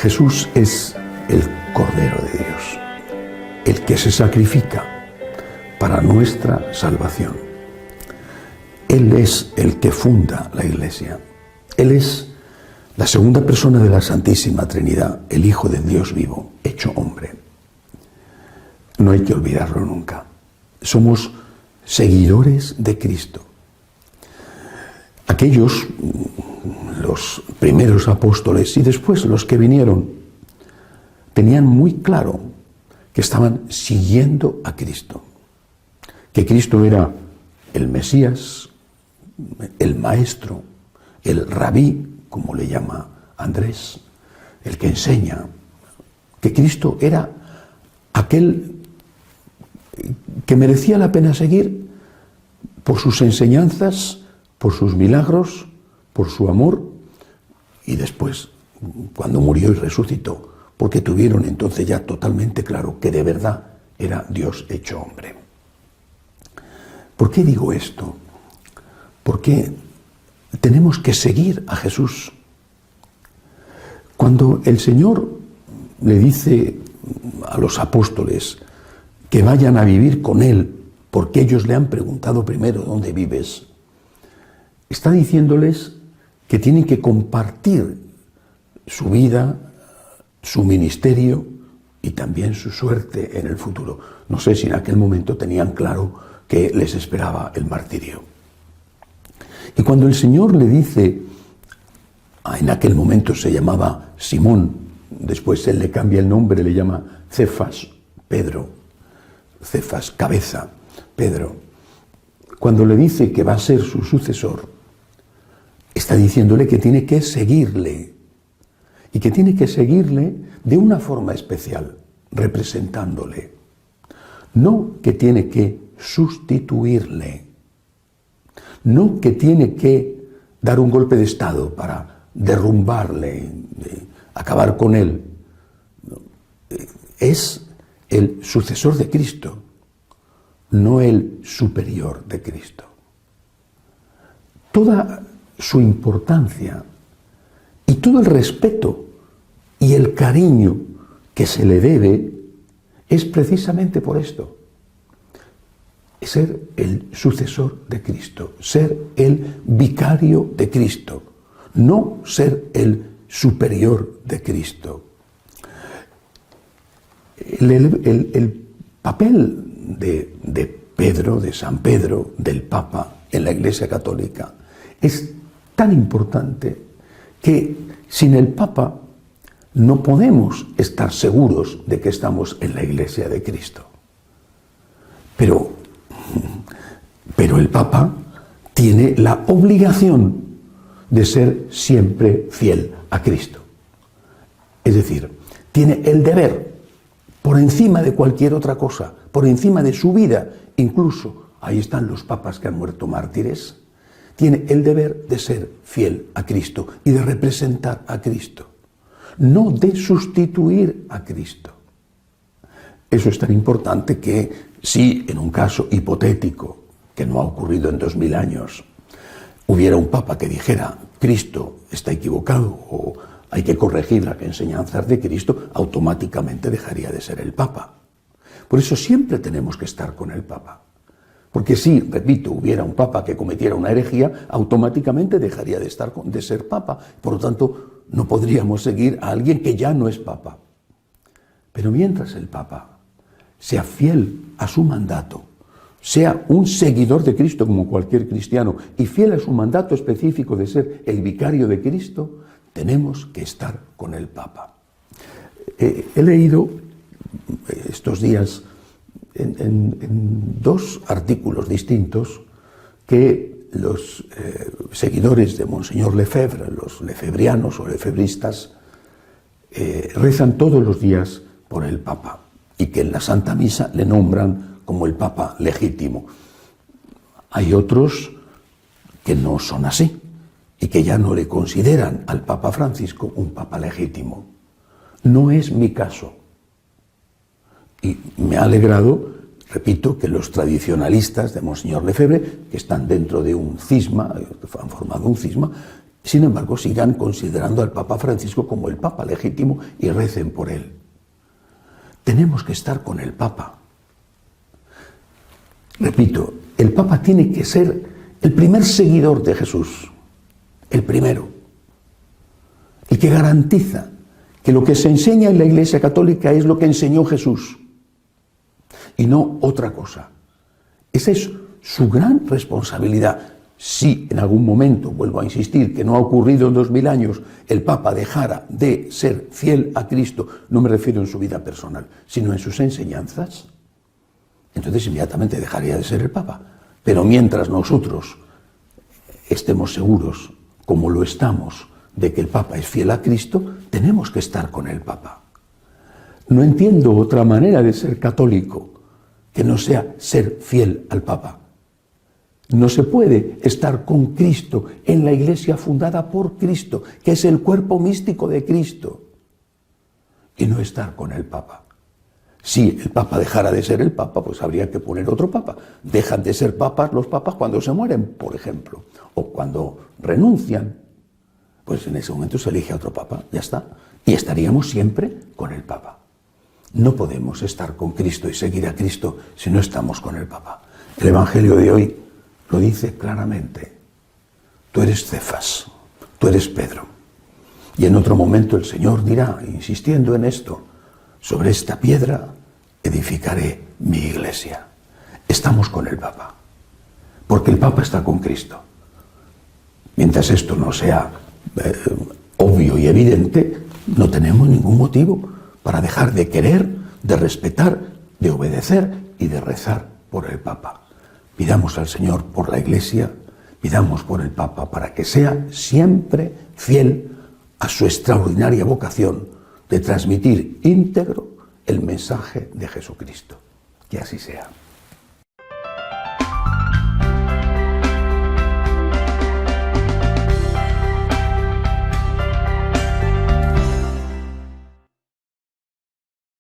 Jesús es el Cordero de Dios, el que se sacrifica para nuestra salvación. Él es el que funda la Iglesia. Él es la segunda persona de la Santísima Trinidad, el Hijo de Dios vivo, hecho hombre. No hay que olvidarlo nunca. Somos seguidores de Cristo. Aquellos, los primeros apóstoles y después los que vinieron, tenían muy claro que estaban siguiendo a Cristo, que Cristo era el Mesías, el Maestro, el Rabí, como le llama Andrés, el que enseña, que Cristo era aquel que merecía la pena seguir por sus enseñanzas, por sus milagros, por su amor, y después, cuando murió y resucitó, porque tuvieron entonces ya totalmente claro que de verdad era Dios hecho hombre. ¿Por qué digo esto? Porque tenemos que seguir a Jesús. Cuando el Señor le dice a los apóstoles que vayan a vivir con Él, porque ellos le han preguntado primero dónde vives, está diciéndoles que tienen que compartir su vida, su ministerio y también su suerte en el futuro. No sé si en aquel momento tenían claro que les esperaba el martirio. Y cuando el Señor le dice, en aquel momento se llamaba Simón, después Él le cambia el nombre, le llama Cefas, Pedro, Cefas, cabeza, Pedro. Cuando le dice que va a ser su sucesor, está diciéndole que tiene que seguirle, y que tiene que seguirle de una forma especial, representándole. No que tiene que sustituirle, no que tiene que dar un golpe de estado para derrumbarle, acabar con él. Es el sucesor de Cristo, no el superior de Cristo. Toda su importancia y todo el respeto y el cariño que se le debe es precisamente por esto. Ser el sucesor de Cristo, ser el vicario de Cristo, no ser el superior de Cristo. El papel de Pedro, de San Pedro, del Papa en la Iglesia Católica es tan importante que sin el Papa no podemos estar seguros de que estamos en la Iglesia de Cristo. Pero el Papa tiene la obligación de ser siempre fiel a Cristo. Es decir, tiene el deber, por encima de cualquier otra cosa, por encima de su vida, incluso, ahí están los papas que han muerto mártires, tiene el deber de ser fiel a Cristo y de representar a Cristo, no de sustituir a Cristo. Eso es tan importante que si en un caso hipotético, que no ha ocurrido en 2000 años, hubiera un papa que dijera Cristo está equivocado o hay que corregir las enseñanzas de Cristo, automáticamente dejaría de ser el papa. Por eso siempre tenemos que estar con el papa. Porque si, repito, hubiera un papa que cometiera una herejía, automáticamente dejaría de ser papa. Por lo tanto, no podríamos seguir a alguien que ya no es papa. Pero mientras el papa sea fiel a su mandato, sea un seguidor de Cristo como cualquier cristiano y fiel a su mandato específico de ser el vicario de Cristo, tenemos que estar con el Papa. He leído estos días en dos artículos distintos que los seguidores de Monseñor Lefebvre, los lefebrianos o lefebristas, rezan todos los días por el Papa y que en la Santa Misa le nombran como el Papa legítimo. Hay otros que no son así y que ya no le consideran al Papa Francisco un Papa legítimo. No es mi caso. Y me ha alegrado, repito, que los tradicionalistas de Monseñor Lefebvre, que están dentro de un cisma, han formado un cisma, Sin embargo, sigan considerando al Papa Francisco como el Papa legítimo y recen por él. Tenemos que estar con el Papa. Repito, el Papa tiene que ser el primer seguidor de Jesús, el primero, el que garantiza que lo que se enseña en la Iglesia Católica es lo que enseñó Jesús y no otra cosa. Esa es su gran responsabilidad. Si en algún momento, vuelvo a insistir, que no ha ocurrido en 2000 años, el Papa dejara de ser fiel a Cristo, no me refiero en su vida personal, sino en sus enseñanzas, entonces inmediatamente dejaría de ser el Papa. Pero mientras nosotros estemos seguros, como lo estamos, de que el Papa es fiel a Cristo, tenemos que estar con el Papa. No entiendo otra manera de ser católico que no sea ser fiel al Papa. No se puede estar con Cristo en la Iglesia fundada por Cristo, que es el cuerpo místico de Cristo, y no estar con el Papa. Si el Papa dejara de ser el Papa, pues habría que poner otro Papa. Dejan de ser papas los papas cuando se mueren, por ejemplo, o cuando renuncian. Pues en ese momento se elige a otro Papa, ya está. Y estaríamos siempre con el Papa. No podemos estar con Cristo y seguir a Cristo si no estamos con el Papa. El Evangelio de hoy lo dice claramente. Tú eres Cefas, tú eres Pedro. Y en otro momento el Señor dirá, insistiendo en esto, sobre esta piedra edificaré mi iglesia. Estamos con el Papa, porque el Papa está con Cristo. Mientras esto no sea obvio y evidente, no tenemos ningún motivo para dejar de querer, de respetar, de obedecer y de rezar por el Papa. Pidamos al Señor por la Iglesia, pidamos por el Papa para que sea siempre fiel a su extraordinaria vocación de transmitir íntegro el mensaje de Jesucristo. Que así sea.